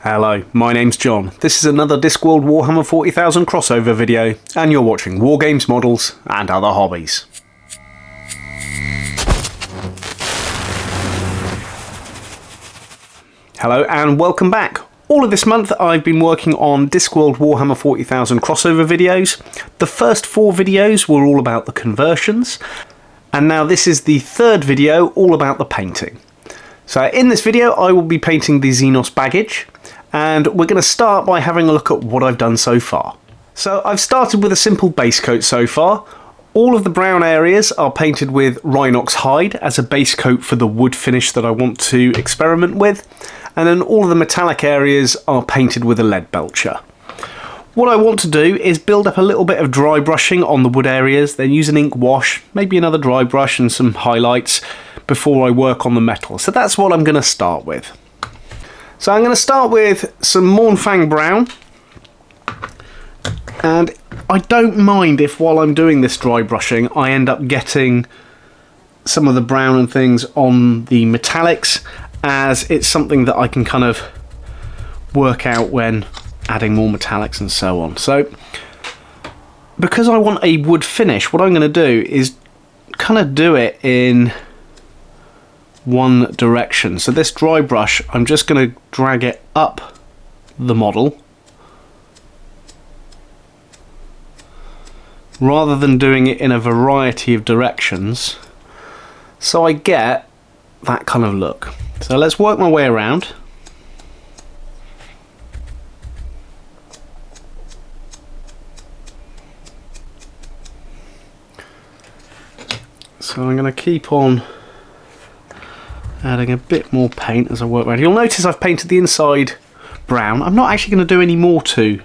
Hello, my name's John. This is another Discworld Warhammer 40,000 crossover video, and you're watching Wargames, Models and Other Hobbies. Hello and welcome back. All of this month I've been working on Discworld Warhammer 40,000 crossover videos. The first 4 videos were all about the conversions, and now this is the third video all about the painting. So in this video I will be painting the Xenos baggage, and we're going to start by having a look at what I've done so far. So I've started with a simple base coat so far. All of the brown areas are painted with Rhinox hide as a base coat for the wood finish that I want to experiment with, and then all of the metallic areas are painted with a lead belcher. What I want to do is build up a little bit of dry brushing on the wood areas, then use an ink wash, maybe another dry brush and some highlights before I work on the metal. So that's what I'm going to start with. So I'm going to start with some Mournfang brown, and I don't mind if while I'm doing this dry brushing I end up getting some of the brown and things on the metallics, as it's something that I can kind of work out when adding more metallics and so on. So because I want a wood finish, what I'm going to do is kind of do it in one direction. So this dry brush, I'm just going to drag it up the model rather than doing it in a variety of directions, so I get that kind of look. So let's work my way around. So I'm going to keep on adding a bit more paint as I work around. You'll notice I've painted the inside brown. I'm not actually going to do any more to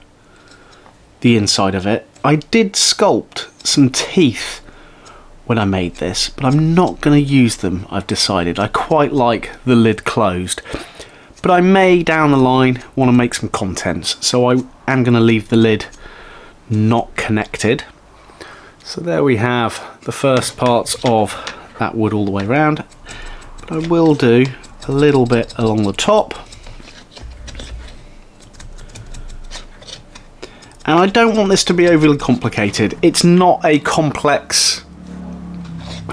the inside of it. I did sculpt some teeth when I made this, but I'm not going to use them, I've decided. I quite like the lid closed, but I may down the line want to make some contents, so I am going to leave the lid not connected. So there we have the first parts of that wood all the way around. But I will do a little bit along the top. And I don't want this to be overly complicated. It's not a complex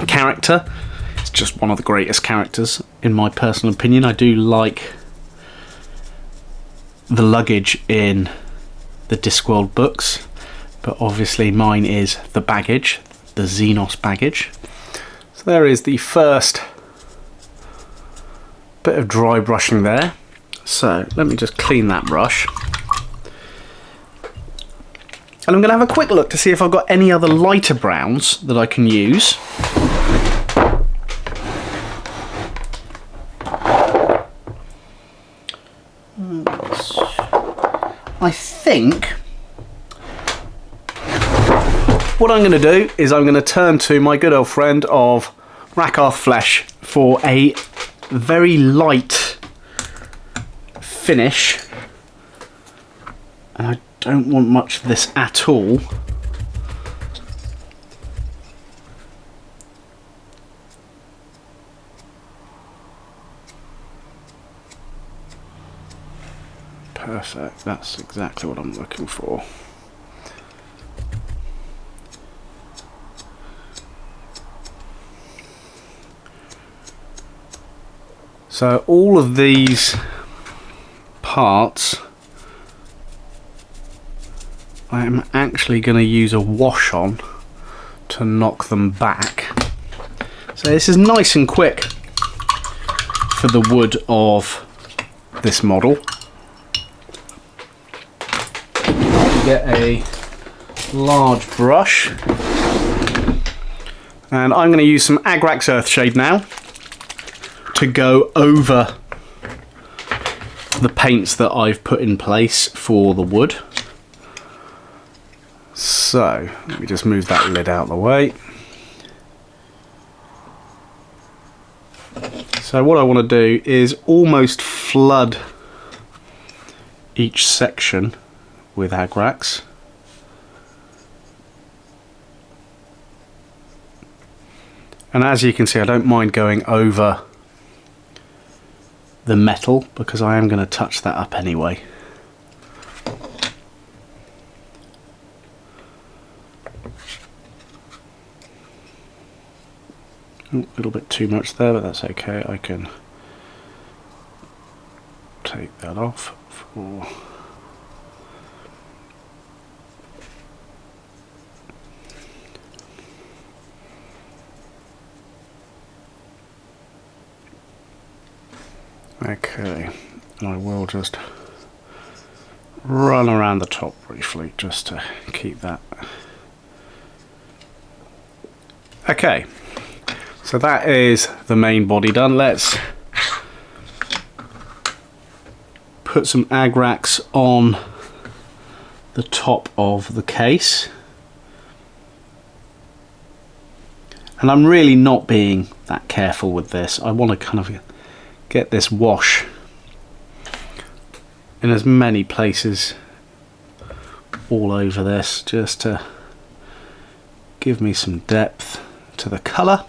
character. It's just one of the greatest characters, in my personal opinion. I do like the luggage in the Discworld books, but obviously mine is the baggage, the Xenos baggage. So there is the first bit of dry brushing there. So let me just clean that brush. And I'm going to have a quick look to see if I've got any other lighter browns that I can use. I think what I'm going to do is I'm going to turn to my good old friend of Rakarth Flesh for a very light finish. And I don't want much of this at all. Perfect, that's exactly what I'm looking for. So all of these parts I am actually going to use a wash on to knock them back. So this is nice and quick for the wood of this model. Get a large brush, and I'm going to use some Agrax Earthshade now to go over the paints that I've put in place for the wood. So let me just move that lid out of the way. So what I want to do is almost flood each section with Agrax. And as you can see, I don't mind going over the metal, because I am going to touch that up anyway. A little bit too much there, but that's okay. I can take that off for... Okay, and I will just run around the top briefly just to keep that. Okay, so that is the main body done. Let's put some agrax on the top of the case. And I'm really not being that careful with this. I want to kind of get this wash in as many places all over this, just to give me some depth to the colour.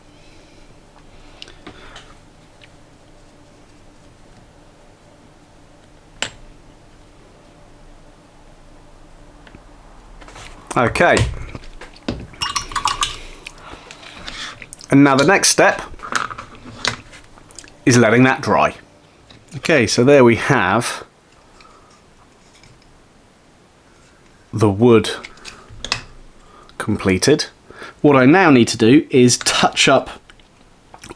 Okay, and now the next step is letting that dry. Okay, so there we have the wood completed. What I now need to do is touch up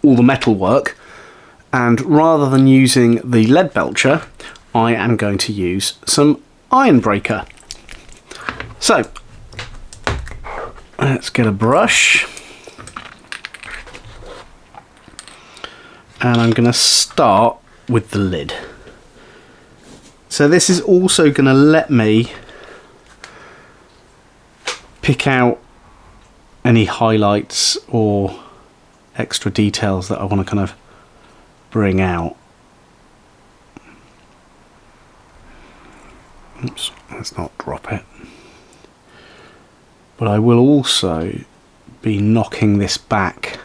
all the metal work, and rather than using the lead belcher, I am going to use some iron breaker. So let's get a brush. And I'm going to start with the lid. So this is also going to let me pick out any highlights or extra details that I want to kind of bring out. Oops, let's not drop it. But I will also be knocking this back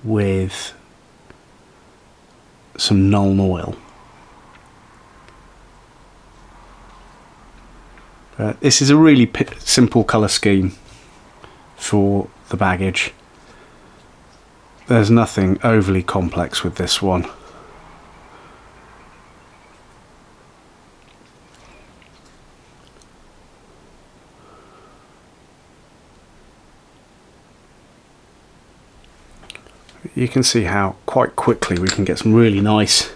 with some Nuln oil. This is a really simple colour scheme for the baggage. There's nothing overly complex with this one. You can see how quite quickly we can get some really nice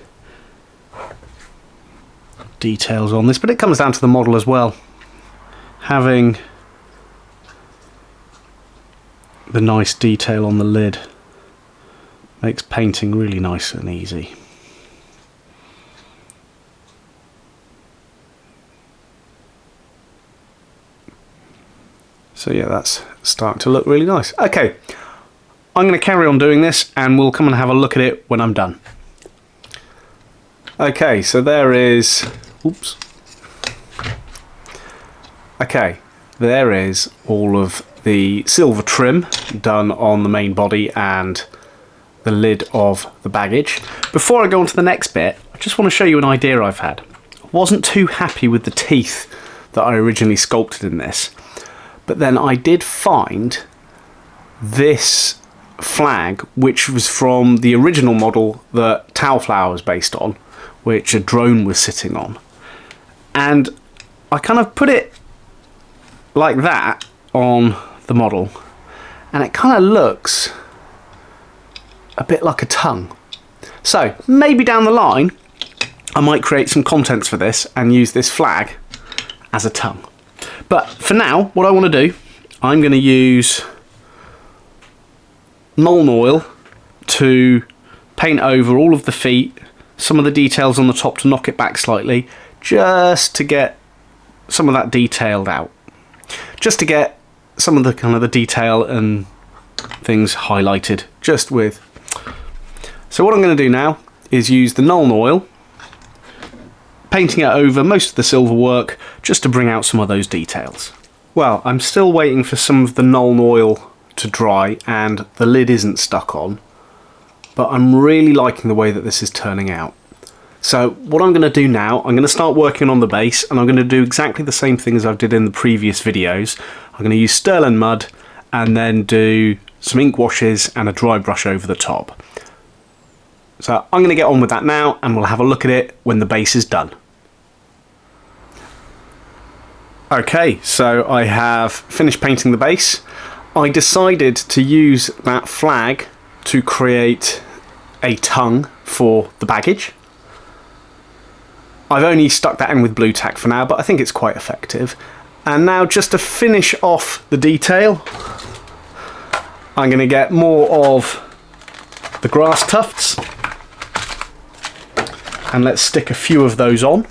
details on this, but it comes down to the model as well. Having the nice detail on the lid makes painting really nice and easy. So yeah, that's starting to look really nice. Okay, I'm going to carry on doing this and we'll come and have a look at it when I'm done. Okay, so there is... Oops. Okay, there is all of the silver trim done on the main body and the lid of the baggage. Before I go on to the next bit, I just want to show you an idea I've had. I wasn't too happy with the teeth that I originally sculpted in this, but then I did find this flag, which was from the original model that Taoflower was based on, which a drone was sitting on. And I kind of put it like that on the model, and it kind of looks a bit like a tongue. So maybe down the line I might create some contents for this and use this flag as a tongue. But for now, what I want to do, I'm going to use Nuln oil to paint over all of the feet, some of the details on the top to knock it back slightly, just to get some of that detailed out. Just to get some of the kind of the detail and things highlighted just with. So what I'm going to do now is use the Nuln oil, painting it over most of the silver work just to bring out some of those details. Well, I'm still waiting for some of the Nuln oil to dry and the lid isn't stuck on, but I'm really liking the way that this is turning out. So what I'm going to do now, I'm going to start working on the base, and I'm going to do exactly the same thing as I did in the previous videos. I'm going to use sterling mud and then do some ink washes and a dry brush over the top. So I'm going to get on with that now, and we'll have a look at it when the base is done. Okay, so I have finished painting the base. I decided to use that flag to create a tongue for the baggage. I've only stuck that in with blue tack for now, but I think it's quite effective. And now, just to finish off the detail, I'm going to get more of the grass tufts, and let's stick a few of those on.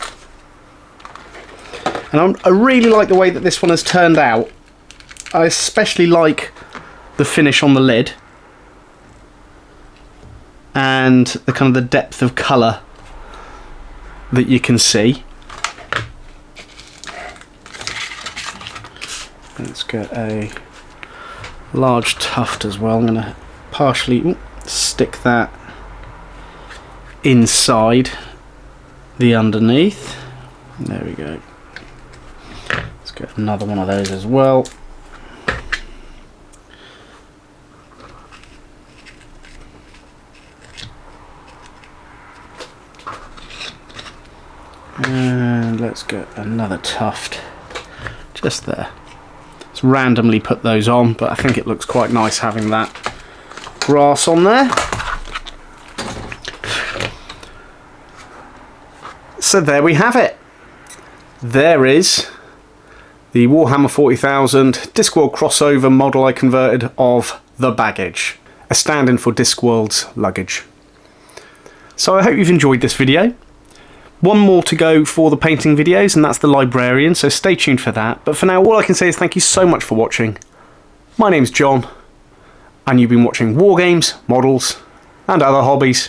And I really like the way that this one has turned out. I especially like the finish on the lid and the kind of the depth of colour that you can see. Let's get a large tuft as well. I'm going to partially stick that inside the underneath. There we go. Let's get another one of those as well. And let's get another tuft just there. Let's randomly put those on, but I think it looks quite nice having that grass on there. So there we have it. There is the Warhammer 40,000 Discworld crossover model I converted of the baggage, a stand-in for Discworld's luggage. So I hope you've enjoyed this video. One more to go for the painting videos, and that's the librarian, so stay tuned for that. But for now, all I can say is thank you so much for watching. My name's John, and you've been watching War Games, Models, and Other Hobbies.